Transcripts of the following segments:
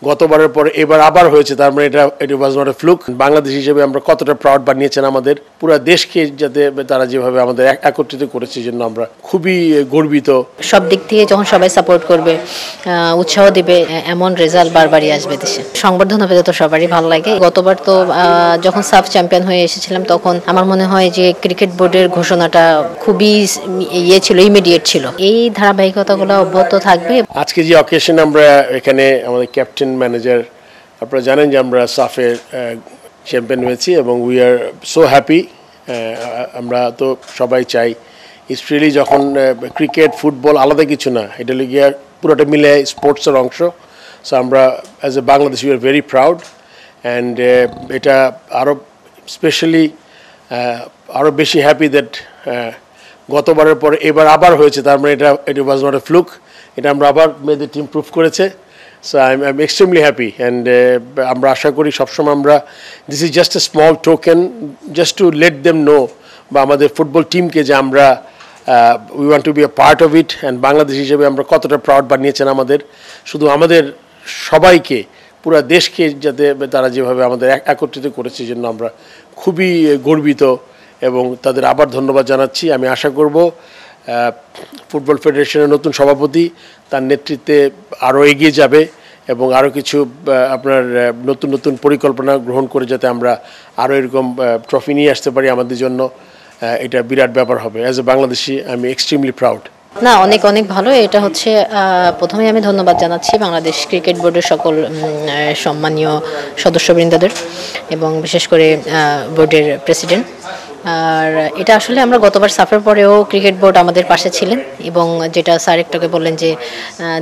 গতবারের পরে এবার আবার হয়েছে, তার মানে এটা was not a fluke. Bangladesh হিসেবে আমরা কতটা প্রাউড বানিয়েছেন আমাদের পুরো দেশকে, যাতে তারা যেভাবে আমাদের একত্রিত করেছে, জন্য আমরা খুবই গর্বিত। সব দিক থেকে যখন সবাই সাপোর্ট করবে, উৎসাহ দিবে, এমন রেজাল্ট বারবারই আসবে দেশে। সংবর্ধনা পেতে তো সবারই ভালো লাগে। গতবার তো যখন সাফ চ্যাম্পিয়ন হয়ে এসেছিলাম, তখন আমার মনে হয় যে ক্রিকেট বোর্ডের ঘোষণাটা খুবই ছিল, ইমিডিয়েট ছিল। এই ধারাবাহিকতাগুলো অব্যাহত থাকবে। আজকে যে অকেশন আমরা এখানে আমাদের ক্যাপ্টেন ম্যানেজার, আপনারা জানেন যে আমরা সাফের চ্যাম্পিয়ন হয়েছি এবং উই আর সো হ্যাপি। আমরা তো সবাই চাই স্ট্রিলি যখন ক্রিকেট ফুটবল আলাদা কিছু না, এটা লিগে পুরোটা মিলে স্পোর্টসের অংশ। সো আমরা as a Bangladesh we are very proud and এটা আরও স্পেশালি আরও বেশি হ্যাপি দ্যাট গতবারের পরে এবার আবার হয়েছে, তার মানে এটা ওয়াজ নট এ ফ্লুক। এটা আমরা আবার মেয়েদের টিম প্রুভ করেছে। So I am extremely happy and আমরা আশা করি সবসময় আমরা this is just a small token just to let them know, বা আমাদের ফুটবল টিমকে যে আমরা we want to be a part of it. And Bangladesh হিসেবে আমরা কতটা প্রাউড বানিয়েছেন আমাদের, শুধু আমাদের সবাইকে, পুরো দেশকে, যাতে তারা যেভাবে আমাদের একত্রিত করেছে, জন্য আমরা খুবই গর্বিত এবং তাদের আবার ধন্যবাদ জানাচ্ছি। আমি আশা করব ফুটবল ফেডারেশনের নতুন সভাপতি তার নেতৃত্বে আরও এগিয়ে যাবে এবং আরও কিছু আপনার নতুন নতুন পরিকল্পনা গ্রহণ করে যাতে আমরা আরও এরকম ট্রফি নিয়ে আসতে পারি আমাদের জন্য। এটা বিরাট ব্যাপার হবে। As a Bangladeshi I am extremely proud. না, অনেক অনেক ভালো। এটা হচ্ছে প্রথমে আমি ধন্যবাদ জানাচ্ছি বাংলাদেশ ক্রিকেট বোর্ডের সকল সম্মানীয় সদস্যবৃন্দদের এবং বিশেষ করে বোর্ডের প্রেসিডেন্ট। আর এটা আসলে আমরা গতবার সাফের পরেও ক্রিকেট বোর্ড আমাদের পাশে ছিলেন এবং যেটা স্যার একটাকে বললেন যে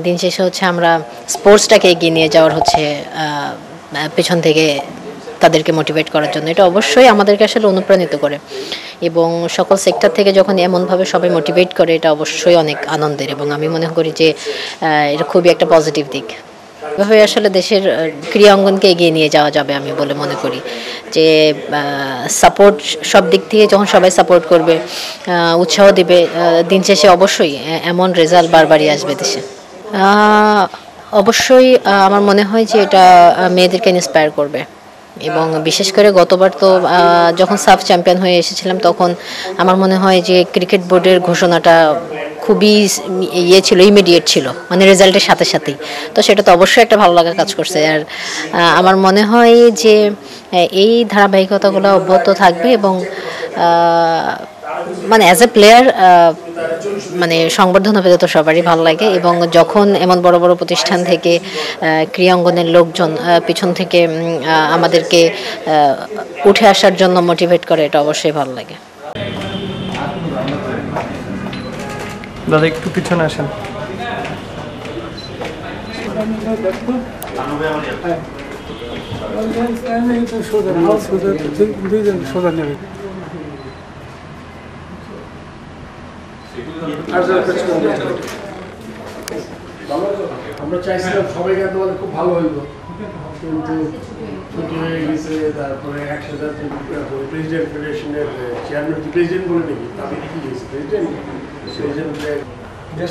দিন শেষে হচ্ছে আমরা স্পোর্টসটাকে এগিয়ে নিয়ে যাওয়ার হচ্ছে পেছন থেকে তাদেরকে মোটিভেট করার জন্য। এটা অবশ্যই আমাদেরকে আসলে অনুপ্রাণিত করে এবং সকল সেক্টর থেকে যখন এমনভাবে সবাই মোটিভেট করে, এটা অবশ্যই অনেক আনন্দের এবং আমি মনে করি যে এটা খুবই একটা পজিটিভ দিক। এভাবে আসলে দেশের ক্রীড়া অঙ্গনকে এগিয়ে নিয়ে যাওয়া যাবে আমি বলে মনে করি। যে সাপোর্ট সব দিক থেকে যখন সবাই সাপোর্ট করবে, উৎসাহ দিবে, দিন শেষে অবশ্যই এমন রেজাল্ট বারবারই আসবে দেশে। অবশ্যই আমার মনে হয় যে এটা মেয়েদেরকে ইন্সপায়ার করবে এবং বিশেষ করে গতবার তো যখন সাফ চ্যাম্পিয়ন হয়ে এসেছিলাম, তখন আমার মনে হয় যে ক্রিকেট বোর্ডের ঘোষণাটা খুবই ছিল, ইমিডিয়েট ছিল, মানে রেজাল্টের সাথে সাথেই। তো সেটা তো অবশ্যই একটা ভালো লাগা কাজ করছে। আর আমার মনে হয় যে এই ধারাবাহিকতাগুলো অব্যাহত থাকবে এবং মানে অ্যাজ এ প্লেয়ার মানে সংবর্ধনা পেতে তো সবারই ভালো লাগে এবং যখন এমন বড় বড় প্রতিষ্ঠান থেকে ক্রীড়াঙ্গনের লোকজন পিছন থেকে আমাদেরকে উঠে আসার জন্য মোটিভেট করে, এটা অবশ্যই ভালো লাগে। দাদা একটু পিছনে আসেন। আমরা চাইছিলাম সবাইকে তোমাদের খুব ভালো হইব, কিন্তু ছুটি হয়ে গেছে। তারপরে একসাথে প্রেসিডেন্ট ফেডারেশনের চেয়ারম্যান, প্রেসিডেন্ট বলে নাকি আমি দেখি গেছি প্রেসিডেন্ট।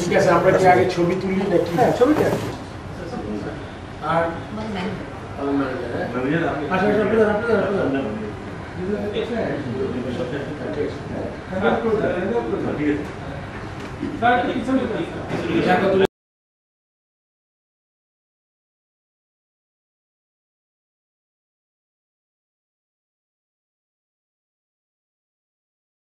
ঠিক আছে, আমরা কি আগে ছবি তুলি নাকি? ছবিটা আর টাকা তুলে